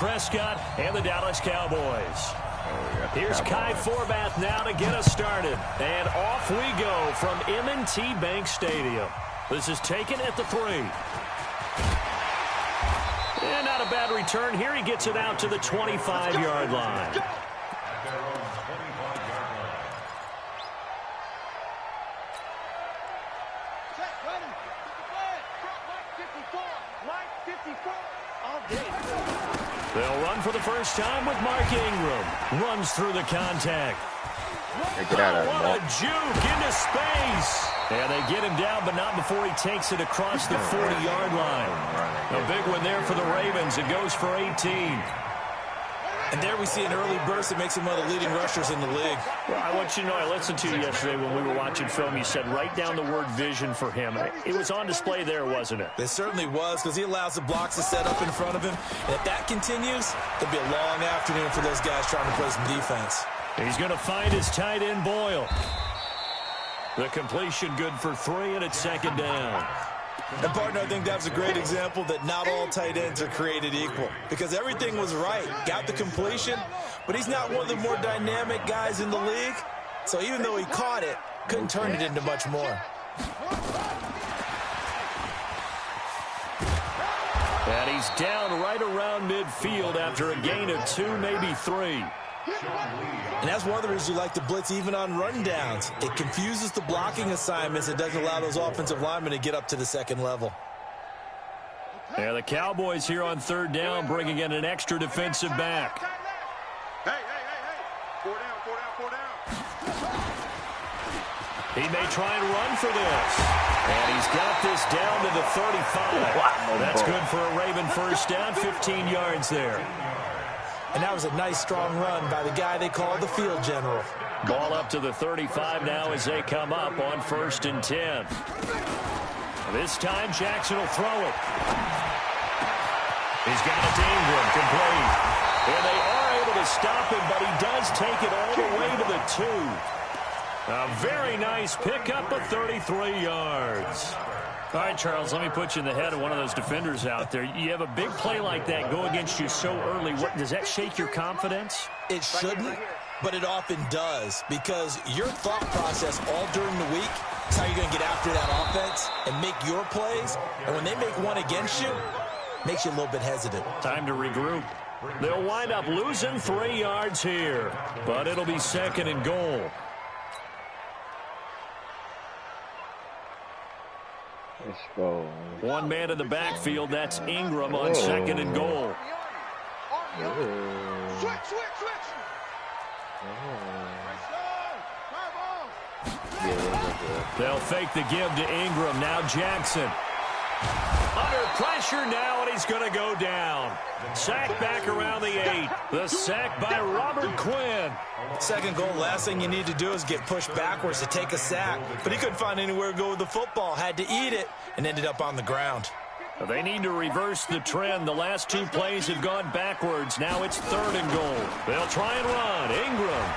Prescott and the Dallas Cowboys. Here's Kai Forbath now to get us started. And off we go from M&T Bank Stadium. This is taken at the 3. And not a bad return here. He gets it out to the 25-yard line. They'll run for the first time with Mark Ingram. Runs through the contact. Get out of what a juke into space. And they get him down, but not before he takes it across the 40-yard line. A big one there for the Ravens. It goes for 18. And there we see an early burst that makes him one of the leading rushers in the league. Well, I want you to know, I listened to you yesterday when we were watching film. You said write down the word vision for him. It was on display there, wasn't it? It certainly was, because he allows the blocks to set up in front of him. And if that continues, it'll be a long afternoon for those guys trying to play some defense. He's going to find his tight end, Boyle. The completion good for 3, and it's second down. And, partner, I think that was a great example that not all tight ends are created equal, because everything was right. Got the completion, but he's not one of the more dynamic guys in the league. So even though he caught it, couldn't turn it into much more. And he's down right around midfield after a gain of 2, maybe 3. And that's one of the reasons you like to blitz even on rundowns. It confuses the blocking assignments. It doesn't allow those offensive linemen to get up to the second level. Yeah, the Cowboys here on third down bringing in an extra defensive back. Hey. 4 down. He may try and run for this. And he's got this down to the 35. That's good for a Raven first down, 15 yards there. And that was a nice, strong run by the guy they call the field general. Ball up to the 35 now as they come up on 1st and 10. This time, Jackson will throw it. He's got it to Ingram, complete. And they are able to stop him, but he does take it all the way to the 2. A very nice pickup of 33 yards. All right, Charles, let me put you in the head of one of those defenders out there. You have a big play like that go against you so early. Does that shake your confidence? It shouldn't, but it often does, because your thought process all during the week is how you're going to get after that offense and make your plays. And when they make one against you, it makes you a little bit hesitant. Time to regroup. They'll wind up losing 3 yards here, but it'll be 2nd and goal. Let's go. One man in the backfield. That's Ingram on 2nd and goal. Switch. They'll fake the give to Ingram. Now Jackson. Under pressure now, and he's going to go down. Sack back around the 8. The sack by Robert Quinn. Second goal, last thing you need to do is get pushed backwards to take a sack. But he couldn't find anywhere to go with the football. Had to eat it and ended up on the ground. They need to reverse the trend. The last 2 plays have gone backwards. Now it's 3rd and goal. They'll try and run. Ingram.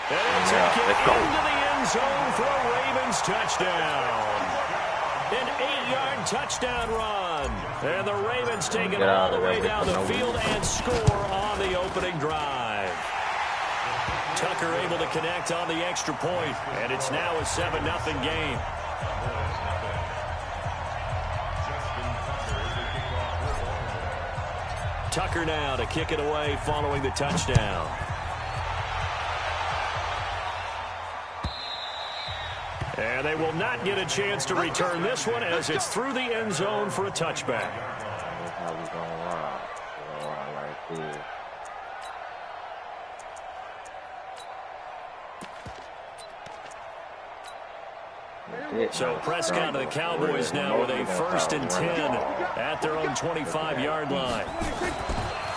And he'll take it into the end zone for a Ravens touchdown. An 8-yard touchdown run. And the Ravens take it all the way down the field and score on the opening drive. Tucker able to connect on the extra point, and it's now a 7-0 game. Tucker now to kick it away following the touchdown. And they will not get a chance to return this one as it's through the end zone for a touchback. So Prescott of the Cowboys now with a 1st and 10 at their own 25-yard line.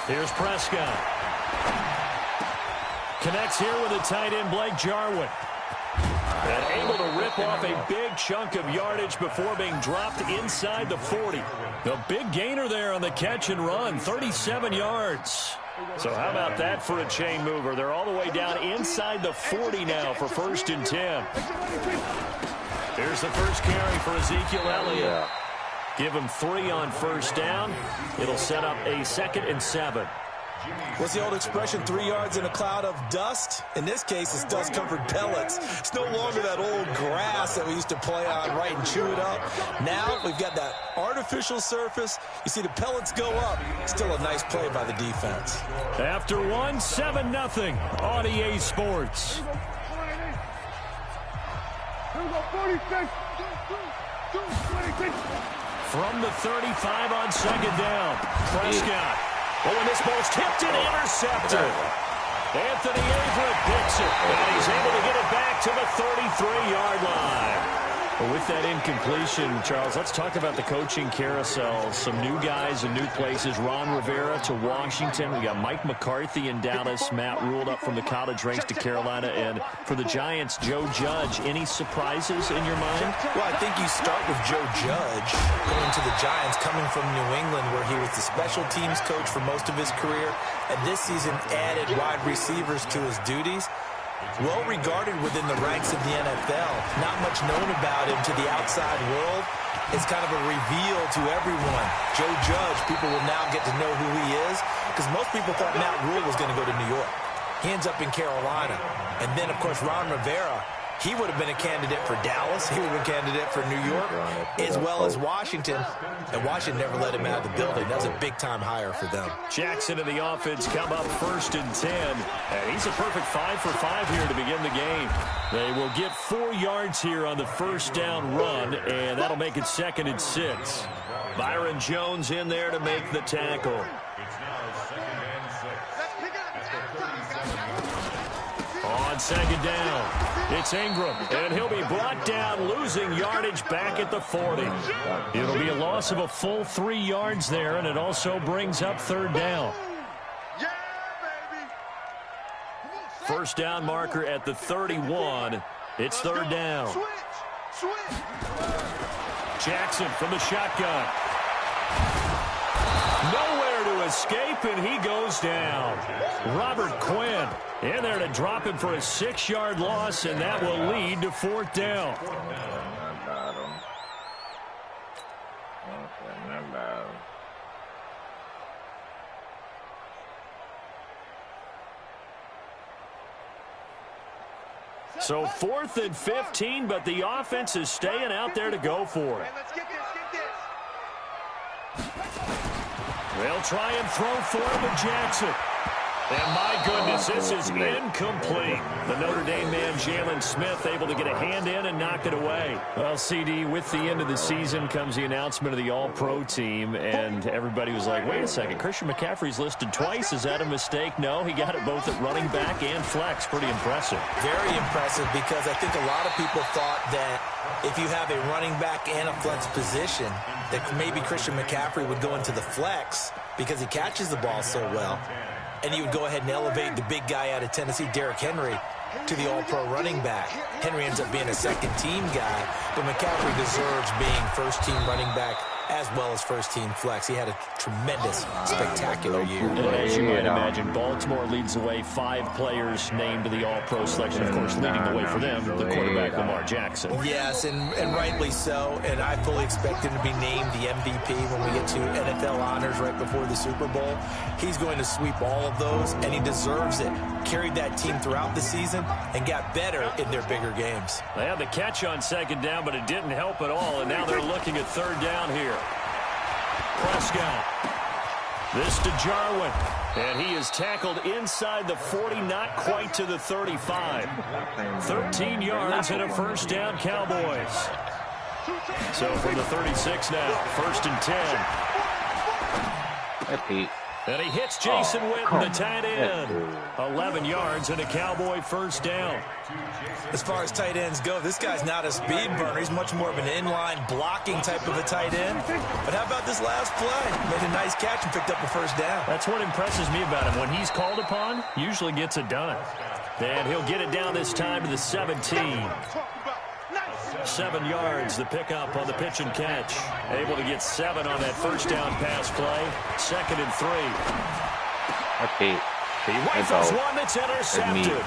Here's Prescott. Connects here with the tight end Blake Jarwin. And able to rip off a big chunk of yardage before being dropped inside the 40. The big gainer there on the catch and run, 37 yards. So how about that for a chain mover? They're all the way down inside the 40 now for 1st and 10. Here's the first carry for Ezekiel Elliott. Give him 3 on first down. It'll set up a 2nd and 7. What's the old expression, 3 yards in a cloud of dust? In this case, it's dust-covered pellets. It's no longer that old grass that we used to play on, right, and chew it up. Now we've got that artificial surface. You see the pellets go up. Still a nice play by the defense. After 1, 7-0 on EA Sports. From the 35 on 2nd down, Prescott. Oh, and this ball's tipped and intercepted. Anthony Averett picks it, and he's able to get it back to the 33-yard line. Well, with that incompletion, Charles, let's talk about the coaching carousel. Some new guys in new places. Ron Rivera to Washington. We got Mike McCarthy in Dallas. Matt Rule up from the college ranks to Carolina. And for the Giants, Joe Judge. Any surprises in your mind? Well, I think you start with Joe Judge going to the Giants, coming from New England, where he was the special teams coach for most of his career. And this season added wide receivers to his duties. Well regarded within the ranks of the NFL. Not much known about him to the outside world. It's kind of a reveal to everyone. Joe Judge, people will now get to know who he is, because most people thought Matt Rule was going to go to New York. He ends up in Carolina. And then, of course, Ron Rivera, he would have been a candidate for Dallas. He would have been a candidate for New York, as well as Washington. And Washington never let him out of the building. That was a big-time hire for them. Jackson and the offense come up 1st and 10. And he's a perfect 5 for 5 here to begin the game. They will get 4 yards here on the first down run, and that'll make it 2nd and 6. Byron Jones in there to make the tackle. On 2nd down. It's Ingram, and he'll be brought down, losing yardage back at the 40. It'll be a loss of a full 3 yards there, and it also brings up 3rd down. First down marker at the 31. It's 3rd down. Jackson from the shotgun. Nowhere to escape, and he goes down. Robert Quinn in there to drop him for a 6-yard loss, and that will lead to 4th down. So 4th and 15, but the offense is staying out there to go for it. They'll try and throw for it with Jackson. And my goodness, this is incomplete. The Notre Dame man, Jalen Smith, able to get a hand in and knock it away. Well, CD, with the end of the season comes the announcement of the All-Pro team, and everybody was like, wait a second, Christian McCaffrey's listed twice. Is that a mistake? No, he got it both at running back and flex. Pretty impressive. Very impressive, because I think a lot of people thought that if you have a running back and a flex position, that maybe Christian McCaffrey would go into the flex because he catches the ball so well. And you would go ahead and elevate the big guy out of Tennessee, Derrick Henry, to the All-Pro running back. Henry ends up being a second-team guy, but McCaffrey deserves being first-team running back as well as first-team flex. He had a tremendous, spectacular year. And as you might imagine, Baltimore leads the way. 5 players named to the All-Pro selection. Of course, leading the way for them, the quarterback, Lamar Jackson. Yes, and rightly so. And I fully expect him to be named the MVP when we get to NFL honors right before the Super Bowl. He's going to sweep all of those, and he deserves it. Carried that team throughout the season and got better in their bigger games. They had the catch on 2nd down, but it didn't help at all, and now they're looking at 3rd down here. Prescott. This to Jarwin. And he is tackled inside the 40, not quite to the 35. 13 yards and a first down, Cowboys. So from the 36 now, 1st and 10. Hey, Pete. And he hits Jason Witten, the tight end. 11 yards and a Cowboy first down. As far as tight ends go, this guy's not a speed burner. He's much more of an inline blocking type of a tight end. But how about this last play? Made a nice catch and picked up a first down. That's what impresses me about him. When he's called upon, usually gets it done. And he'll get it down this time to the 17. 7 yards, the pickup on the pitch and catch. Able to get 7 on that first down pass play. 2nd and 3. Okay. He rifles one that's intercepted.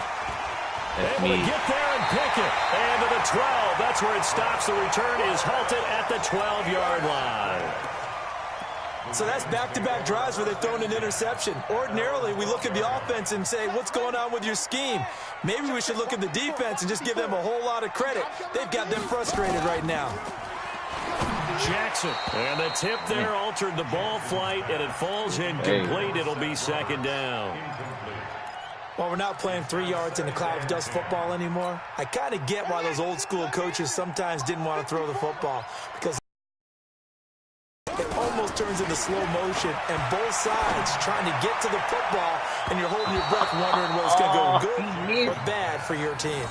Able to get there and pick it. And to the 12. That's where it stops. The return is halted at the 12-yard line. So that's back-to-back drives where they've thrown an interception. Ordinarily, we look at the offense and say, what's going on with your scheme? Maybe we should look at the defense and just give them a whole lot of credit. They've got them frustrated right now. Jackson. And the tip there altered the ball flight, and it falls incomplete. It'll be second down. Well, we're not playing 3 yards in a cloud of dust football anymore. I kind of get why those old-school coaches sometimes didn't want to throw the football, because it almost turns into slow motion, and both sides trying to get to the football, and you're holding your breath wondering whether it's going to go good or bad for your team.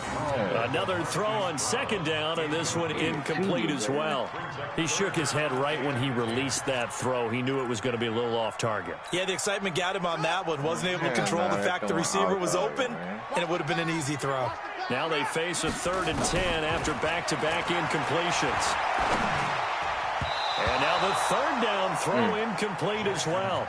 Another throw on second down, and this one incomplete as well. He shook his head right when he released that throw. He knew it was going to be a little off target. Yeah, the excitement got him on that one. Wasn't able to control the fact the receiver was open, and it would have been an easy throw. Now they face a 3rd and 10 after back-to-back incompletions. And now the 3rd down throw incomplete as well.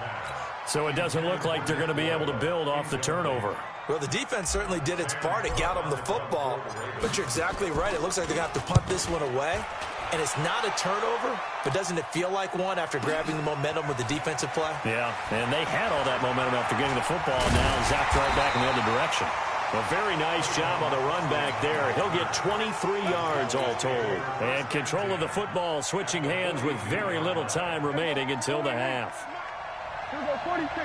So it doesn't look like they're going to be able to build off the turnover. Well, the defense certainly did its part. It got them the football. But you're exactly right. It looks like they're going to have to punt this one away. And it's not a turnover, but doesn't it feel like one after grabbing the momentum with the defensive play? Yeah, and they had all that momentum after getting the football. Now zapped right back in the other direction. A very nice job on the run back there. He'll get 23 yards all told. And control of the football, switching hands with very little time remaining until the half. Here we go, 46.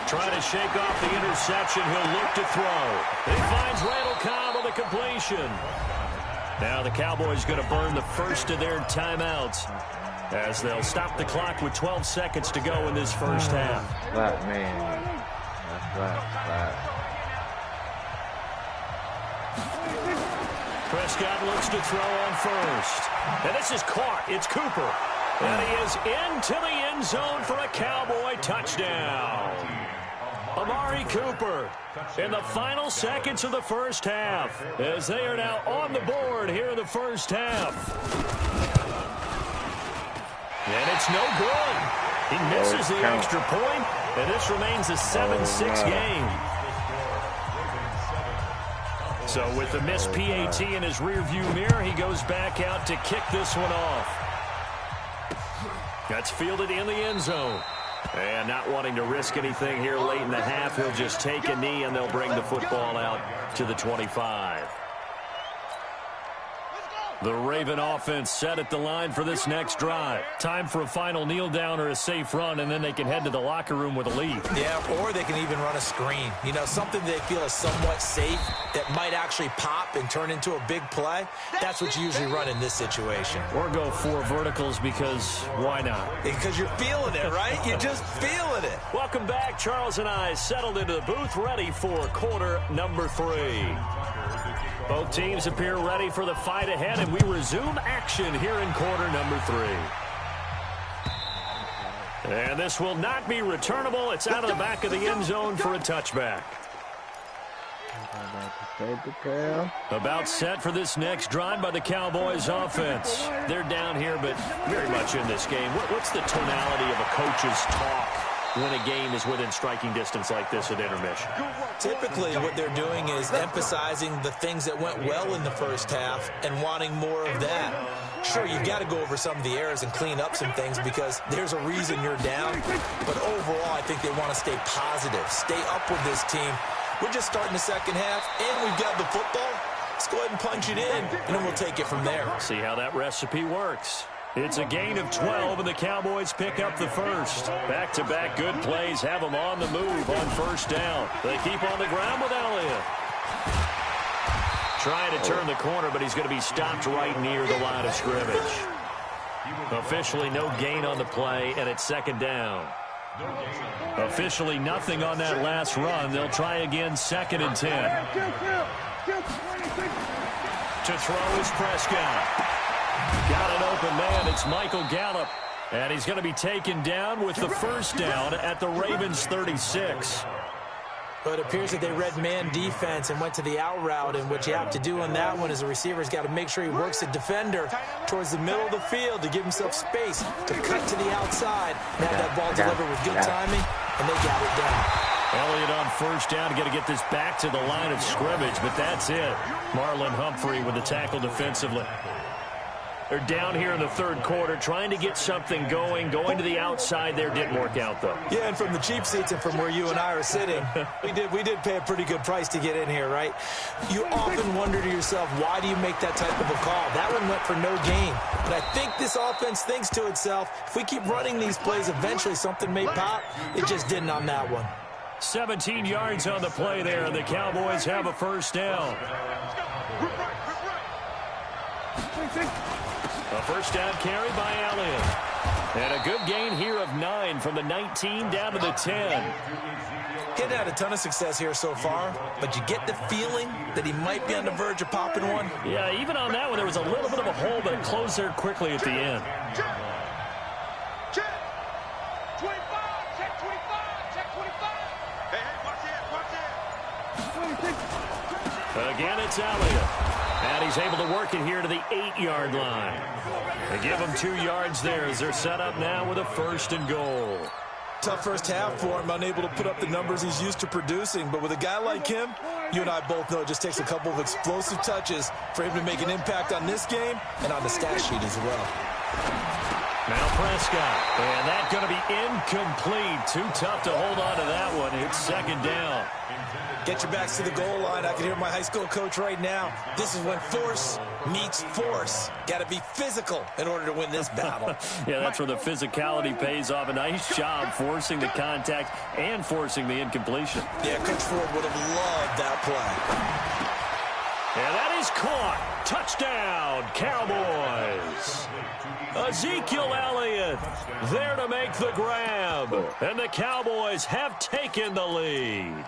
Trying to shake off the interception. He'll look to throw. He finds Randall Cobb with a completion. Now the Cowboys going to burn the first of their timeouts, as they'll stop the clock with 12 seconds to go in this first half. Flat, man. That's flat. Prescott looks to throw on first. And this is caught. It's Cooper. And he is into the end zone for a Cowboy touchdown. Amari Cooper in the final seconds of the first half, as they are now on the board here in the first half. And it's no good. He misses the extra point, and this remains a 7-6 game. So with the missed PAT in his rearview mirror, he goes back out to kick this one off. That's fielded in the end zone. And not wanting to risk anything here late in the half, he'll just take a knee, and they'll bring the football out to the 25. The Raven offense set at the line for this next drive. Time for a final kneel down or a safe run, and then they can head to the locker room with a lead. Yeah, or they can even run a screen. You know, something they feel is somewhat safe that might actually pop and turn into a big play. That's what you usually run in this situation. Or go 4 verticals, because why not? Because you're feeling it, right? You're just feeling it. Welcome back. Charles and I settled into the booth, ready for quarter number 3. Both teams appear ready for the fight ahead, and we resume action here in quarter number 3. And this will not be returnable. It's out of the back of the end zone for a touchback. About set for this next drive by the Cowboys offense. They're down here, but very much in this game. What's the tonality of a coach's talk when a game is within striking distance like this at intermission? Typically, what they're doing is emphasizing the things that went well in the first half and wanting more of that. Sure, you've got to go over some of the errors and clean up some things because there's a reason you're down. But overall, I think they want to stay positive, stay up with this team. We're just starting the second half, and we've got the football. Let's go ahead and punch it in, and then we'll take it from there. See how that recipe works. It's a gain of 12, and the Cowboys pick up the first. Back-to-back good plays have them on the move on first down. They keep on the ground with Elliott. Trying to turn the corner, but he's going to be stopped right near the line of scrimmage. Officially no gain on the play, and it's second down. Officially nothing on that last run. They'll try again, 2nd and 10. To throw is Prescott. Got an open man. It's Michael Gallup. And he's going to be taken down with the first down at the Ravens' 36. But it appears that they read man defense and went to the out route, and what you have to do on that one is the receiver's got to make sure he works the defender towards the middle of the field to give himself space to cut to the outside and have that ball delivered with good timing, and they got it done. Elliott on first down. Got to get this back to the line of scrimmage, but that's it. Marlon Humphrey with the tackle defensively. They're down here in the third quarter, trying to get something going. Going to the outside there didn't work out, though. Yeah, and from the cheap seats and from where you and I are sitting, we did pay a pretty good price to get in here, right? You often wonder to yourself, why do you make that type of a call? That one went for no gain. But I think this offense thinks to itself, if we keep running these plays, eventually something may pop. It just didn't on that one. 17 yards on the play there, and the Cowboys have a first down. A first down carry by Elliott. And a good gain here of 9 from the 19 down to the 10. He'd had a ton of success here so far, but you get the feeling that he might be on the verge of popping one. Yeah, even on that one, there was a little bit of a hole, but it closed there quickly at the end. Check 25, check 25, check 25. Hey, watch it. Again, it's Elliott. And he's able to work it here to the 8-yard line. They give him 2 yards there as they're set up now with a first and goal. Tough first half for him, unable to put up the numbers he's used to producing. But with a guy like him, you and I both know it just takes a couple of explosive touches for him to make an impact on this game and on the stat sheet as well. Now Prescott, and that's going to be incomplete. Too tough to hold on to that one. It's second down. Get your backs to the goal line. I can hear my high school coach right now. This is when force meets force. Got to be physical in order to win this battle. Yeah, that's where the physicality pays off. A nice job forcing the contact and forcing the incompletion. Yeah, Coach Ford would have loved that play. And that is caught. Touchdown, Cowboys. Ezekiel Elliott there to make the grab. And the Cowboys have taken the lead.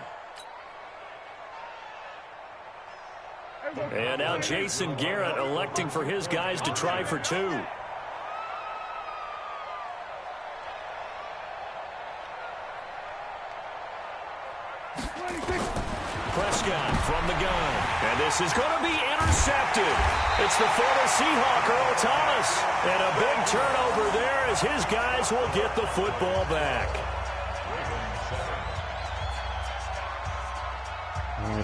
And now Jason Garrett electing for his guys to try for 2. Prescott from the gun. And this is going to be intercepted. It's the former Seahawk, Earl Thomas. And a big turnover there as his guys will get the football back.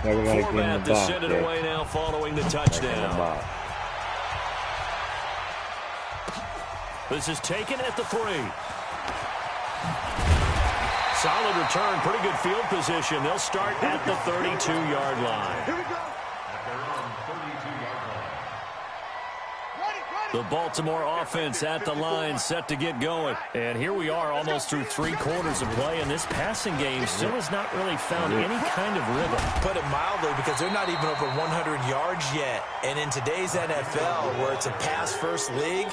Format to send it away now following the touchdown. This is taken at the 3. Solid return, pretty good field position. They'll start at the 32-yard line. Here we go. The Baltimore offense at the line, set to get going. And here we are almost through 3 quarters of play, and this passing game still has not really found any kind of rhythm. Put it mildly, because they're not even over 100 yards yet. And in today's NFL, where it's a pass-first league,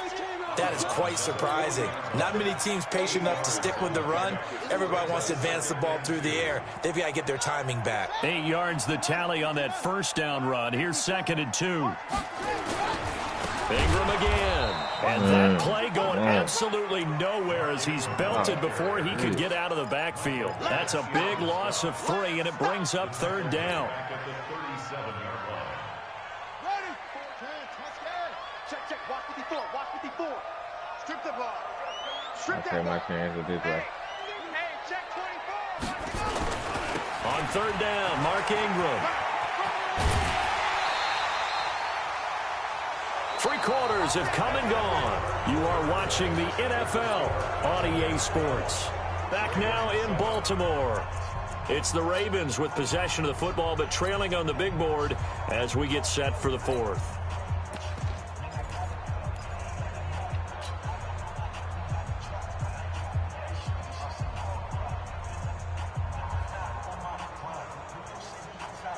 that is quite surprising. Not many teams patient enough to stick with the run. Everybody wants to advance the ball through the air. They've got to get their timing back. 8 yards the tally on that first down run. Here's 2nd and 2. Ingram again. And that play going absolutely nowhere as he's belted before he could get out of the backfield. That's a big loss of 3, and it brings up 3rd down. Check, check. Watch 54. Watch 54. Strip the ball. Strip Okay, my chance with this way. Hey, check 24. On 3rd down, Mark Ingram. 3 quarters have come and gone. You are watching the NFL on EA Sports. Back now in Baltimore. It's the Ravens with possession of the football, but trailing on the big board as we get set for the 4th.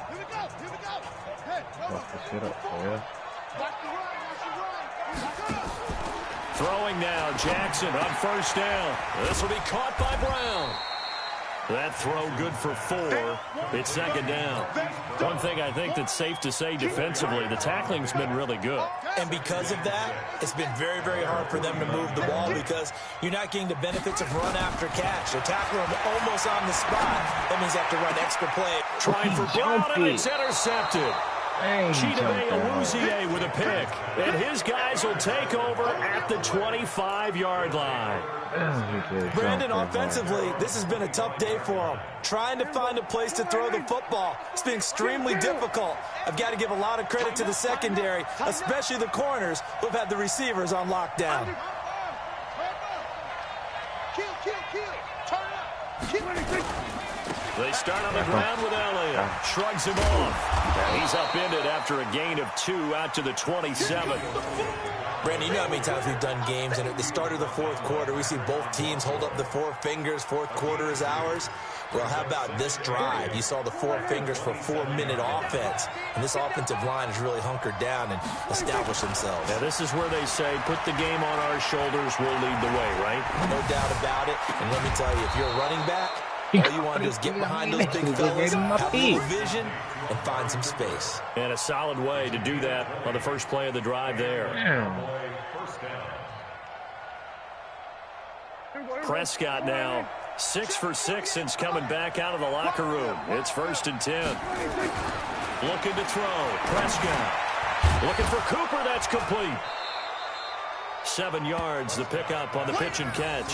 Here we go. Here we go. Hey, Sit up, yeah. watch the run. Watch the run. Throwing now, Jackson on 1st down. This will be caught by Brown. That throw good for 4. It's 2nd down. One thing I think that's safe to say defensively, the tackling's been really good. And because of that, it's been very, very hard for them to move the ball because you're not getting the benefits of run after catch. They're tackling them almost on the spot. That means they have to run extra play. Trying for Brown, and it's intercepted. Chidobe with a pick. And his guys will take over at the 25-yard line. Brandon, offensively, this has been a tough day for him. Trying to find a place to throw the football. It's been extremely difficult. I've got to give a lot of credit to the secondary, especially the corners who have had the receivers on lockdown. They start on the ground with Elliott. Shrugs him off. He's upended after a gain of 2 out to the 27. Brandon, you know how many times we've done games, and at the start of the fourth quarter, we see both teams hold up the 4 fingers. Fourth quarter is ours. Well, how about this drive? You saw the 4 fingers for 4-minute offense, and this offensive line has really hunkered down and established themselves. Now, this is where they say, put the game on our shoulders, we'll lead the way, right? No doubt about it, and let me tell you, if you're a running back, all you want to do is get behind those big fellas, have a little vision, and find some space. And a solid way to do that on the first play of the drive there. Prescott now 6 for 6 since coming back out of the locker room. It's 1st and 10. Looking to throw. Prescott looking for Cooper. That's complete. 7 yards, the pickup on the pitch and catch.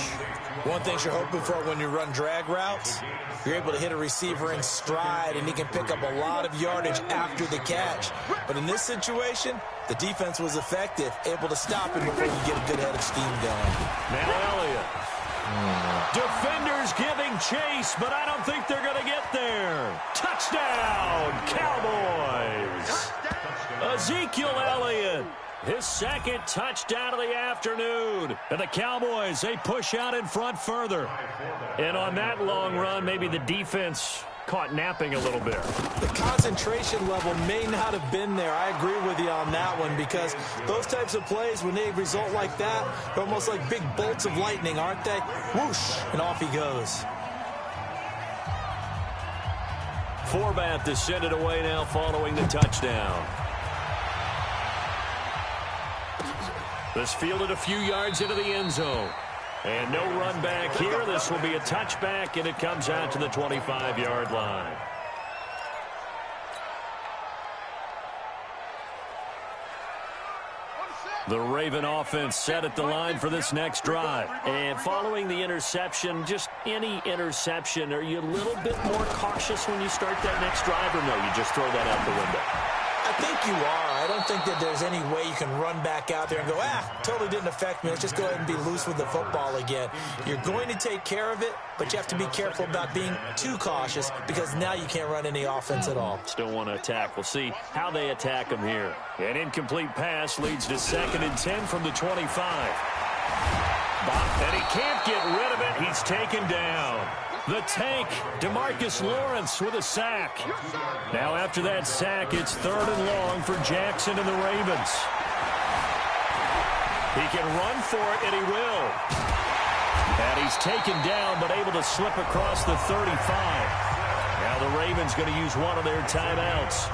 One thing you're hoping for when you run drag routes, you're able to hit a receiver in stride, and he can pick up a lot of yardage after the catch. But in this situation, the defense was effective, able to stop him before you get a good head of steam going. Now Elliott. Defenders giving chase, but I don't think they're going to get there. Touchdown, Cowboys. Ezekiel Elliott. His 2nd touchdown of the afternoon. And the Cowboys, they push out in front further. And on that long run, maybe the defense caught napping a little bit. The concentration level may not have been there. I agree with you on that one, because those types of plays, when they result like that, they're almost like big bolts of lightning, aren't they? Whoosh, and off he goes. Forbath to send it away now following the touchdown. This fielded a few yards into the end zone. And no run back here. This will be a touchback, and it comes out to the 25-yard line. The Raven offense set at the line for this next drive. And following the interception, just any interception, are you a little bit more cautious when you start that next drive, or no, you just throw that out the window? I think you are. I don't think that there's any way you can run back out there and go, totally didn't affect me. Let's just go ahead and be loose with the football again. You're going to take care of it, but you have to be careful about being too cautious, because now you can't run any offense at all. Still want to attack. We'll see how they attack them here. An incomplete pass leads to 2nd and 10 from the 25. And he can't get rid of it. He's taken down. The tank, DeMarcus Lawrence with a sack. Now after that sack, it's 3rd and long for Jackson and the Ravens. He can run for it, and he will. And he's taken down, but able to slip across the 35. Now the Ravens going to use one of their timeouts.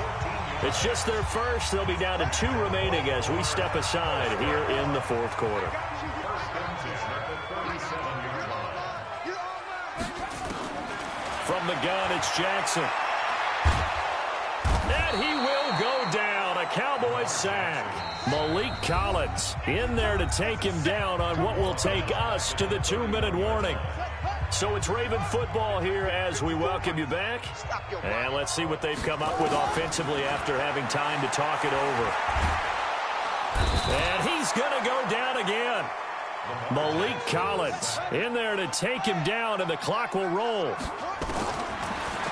It's just their first. They'll be down to 2 remaining as we step aside here in the 4th quarter. From the gun, it's Jackson. And he will go down. A Cowboys sack. Malik Collins in there to take him down on what will take us to the 2-minute warning. So it's Raven football here as we welcome you back. And let's see what they've come up with offensively after having time to talk it over. And he's going to go down again. Malik Collins in there to take him down, and the clock will roll.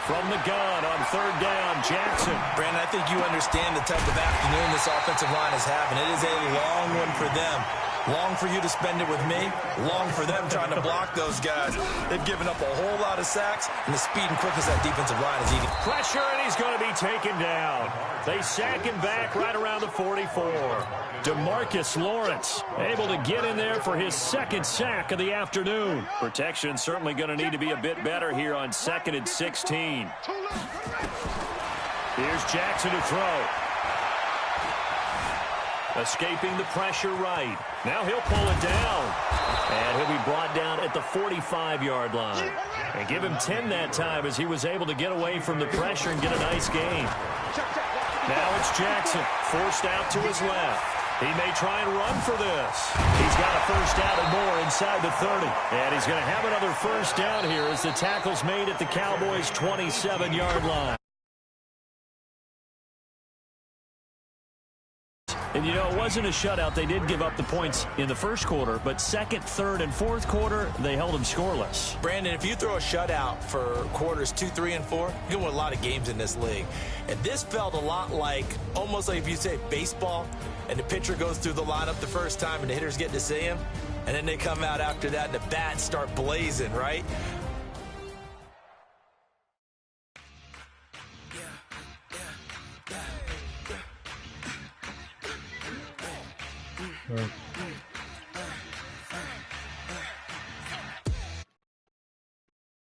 From the gun on 3rd down, Jackson. Brandon, I think you understand the type of afternoon this offensive line is having. It is a long one for them. Long for you to spend it with me. Long for them trying to block those guys. They've given up a whole lot of sacks, and the speed and quickness that defensive line is eating. Pressure, and he's going to be taken down. They sack him back right around the 44. DeMarcus Lawrence able to get in there for his 2nd sack of the afternoon. Protection certainly going to need to be a bit better here on 2nd and 16. Here's Jackson to throw. Escaping the pressure right. Now he'll pull it down. And he'll be brought down at the 45-yard line. And give him 10 that time as he was able to get away from the pressure and get a nice gain. Now it's Jackson, forced out to his left. He may try and run for this. He's got a first down and more inside the 30. And he's going to have another first down here as the tackle's made at the Cowboys' 27-yard line. And, you know, it wasn't a shutout. They did give up the points in the first quarter, but second, third, and fourth quarter, they held them scoreless. Brandon, if you throw a shutout for quarters 2, 3, and 4, you can win a lot of games in this league. And this felt a lot like, almost like if you say baseball, and the pitcher goes through the lineup the first time and the hitters get to see him, and then they come out after that and the bats start blazing, right?